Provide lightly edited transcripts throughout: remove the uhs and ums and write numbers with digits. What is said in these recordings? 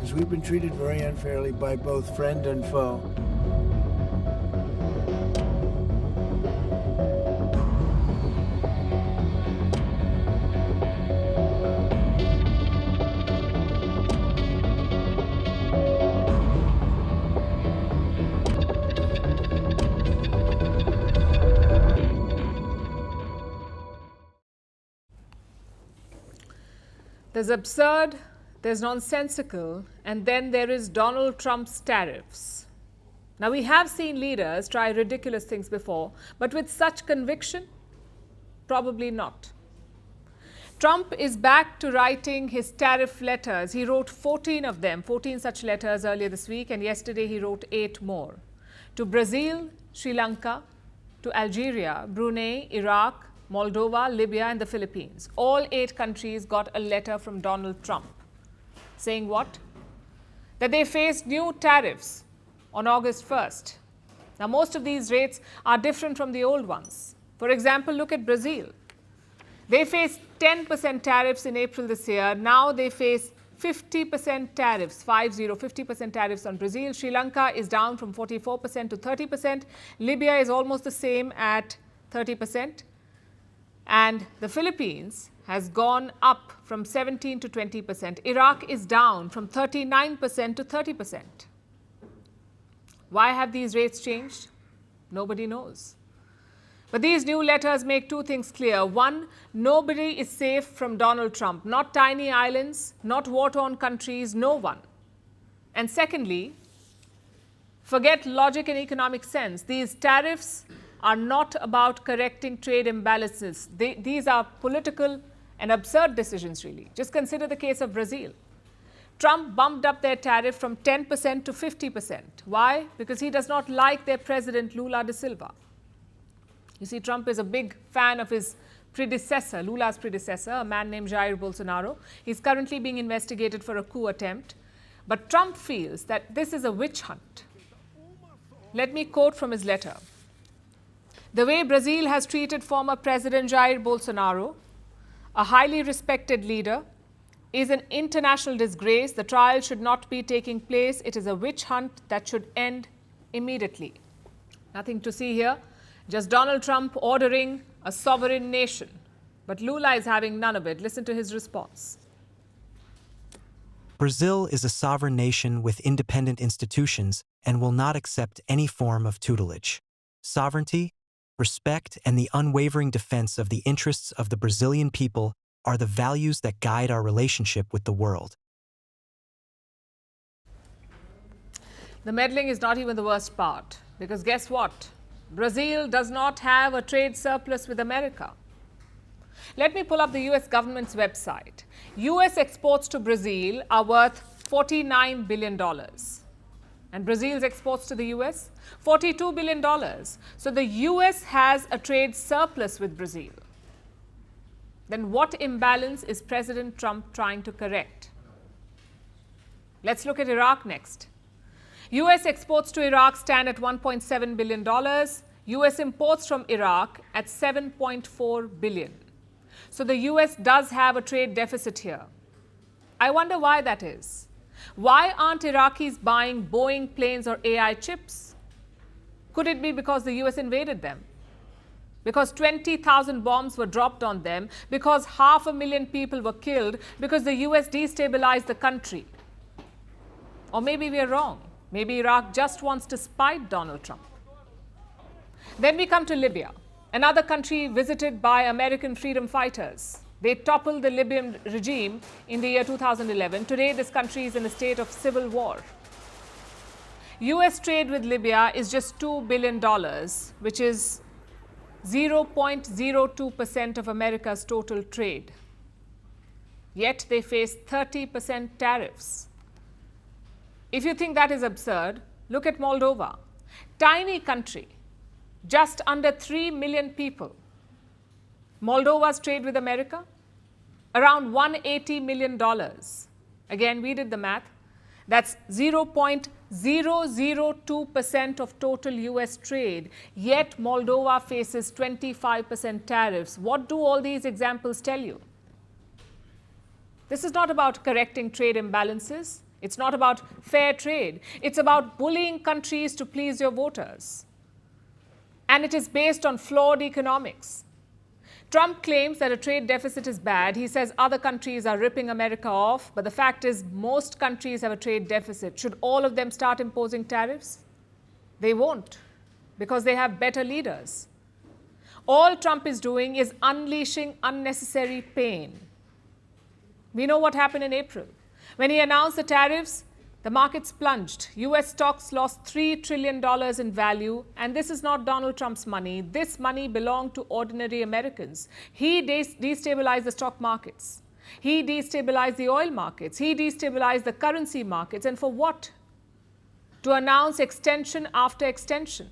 because we've been treated very unfairly by both friend and foe. There's absurd, there's nonsensical, and then there is Donald Trump's tariffs. Now, we have seen leaders try ridiculous things before, but with such conviction, probably not. Trump is back to writing his tariff letters. He wrote 14 of them, 14 such letters earlier this week, and yesterday he wrote 8 more. To Brazil, Sri Lanka, to Algeria, Brunei, Iraq, Moldova, Libya and the Philippines. All 8 countries got a letter from Donald Trump saying what? That they faced new tariffs on August 1st. Now, most of these rates are different from the old ones. For example, look at Brazil. They faced 10% tariffs in April this year. Now they face 50% tariffs, 50% tariffs on Brazil. Sri Lanka is down from 44% to 30%. Libya is almost the same at 30%. And the Philippines has gone up from 17 to 20%. Iraq is down from 39% to 30%. Why have these rates changed? Nobody knows. But these new letters make 2 things clear. One, nobody is safe from Donald Trump. Not tiny islands, not war-torn countries, no one. And secondly, forget logic and economic sense. These tariffs are not about correcting trade imbalances. These are political and absurd decisions, really. Just consider the case of Brazil. Trump bumped up their tariff from 10% to 50%. Why? Because he does not like their president, Lula da Silva. You see, Trump is a big fan of his predecessor, Lula's predecessor, a man named Jair Bolsonaro. He's currently being investigated for a coup attempt. But Trump feels that this is a witch hunt. Let me quote from his letter. The way Brazil has treated former President Jair Bolsonaro, a highly respected leader, is an international disgrace. The trial should not be taking place. It is a witch hunt that should end immediately. Nothing to see here, just Donald Trump ordering a sovereign nation. But Lula is having none of it. Listen to his response. Brazil is a sovereign nation with independent institutions and will not accept any form of tutelage. Sovereignty, respect, and the unwavering defense of the interests of the Brazilian people are the values that guide our relationship with the world. The meddling is not even the worst part, because guess what? Brazil does not have a trade surplus with America. Let me pull up the US government's website. US exports to Brazil are worth $49 billion. And Brazil's exports to the US? $42 billion. So the US has a trade surplus with Brazil. Then what imbalance is President Trump trying to correct? Let's look at Iraq next. US exports to Iraq stand at $1.7 billion. US imports from Iraq at $7.4 billion. So the US does have a trade deficit here. I wonder why that is. Why aren't Iraqis buying Boeing planes or AI chips? Could it be because the US invaded them? Because 20,000 bombs were dropped on them? Because 500,000 people were killed? Because the US destabilized the country? Or maybe we are wrong. Maybe Iraq just wants to spite Donald Trump. Then we come to Libya, another country visited by American freedom fighters. They toppled the Libyan regime in the year 2011. Today, this country is in a state of civil war. US trade with Libya is just $2 billion, which is 0.02% of America's total trade. Yet they face 30% tariffs. If you think that is absurd, look at Moldova. Tiny country, just under 3 million people. Moldova's trade with America? Around $180 million. Again, we did the math. That's 0.002% of total US trade. Yet Moldova faces 25% tariffs. What do all these examples tell you? This is not about correcting trade imbalances. It's not about fair trade. It's about bullying countries to please your voters. And it is based on flawed economics. Trump claims that a trade deficit is bad. He says other countries are ripping America off. But the fact is, most countries have a trade deficit. Should all of them start imposing tariffs? They won't, because they have better leaders. All Trump is doing is unleashing unnecessary pain. We know what happened in April. When he announced the tariffs, the markets plunged. US stocks lost $3 trillion in value. And this is not Donald Trump's money. This money belonged to ordinary Americans. He destabilized the stock markets. He destabilized the oil markets. He destabilized the currency markets. And for what? To announce extension after extension.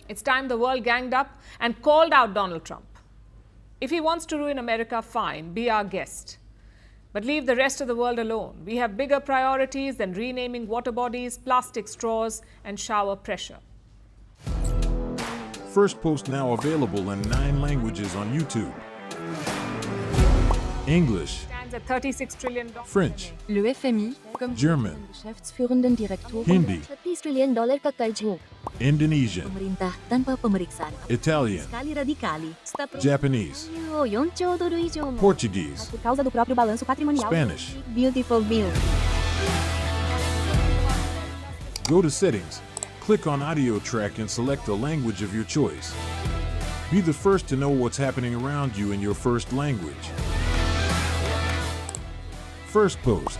It's time the world ganged up and called out Donald Trump. If he wants to ruin America, fine, be our guest. But leave the rest of the world alone. We have bigger priorities than renaming water bodies, plastic straws, and shower pressure. Firstpost now available in 9 languages on YouTube. English, Stands at $36 trillion. French, Le FMI, comme German, Geschäftsführenden Direktor Hindi, $30 trillion kakaijmo. Indonesian, Pemerintah tanpa pemeriksaan. Italian, Sekali radikali. Japanese, 4兆ドル以上も Portuguese, por causa do próprio balanço patrimonial. Spanish. Beautiful bill. Go to Settings, click on Audio Track and select a language of your choice. Be the first to know what's happening around you in your first language. Firstpost.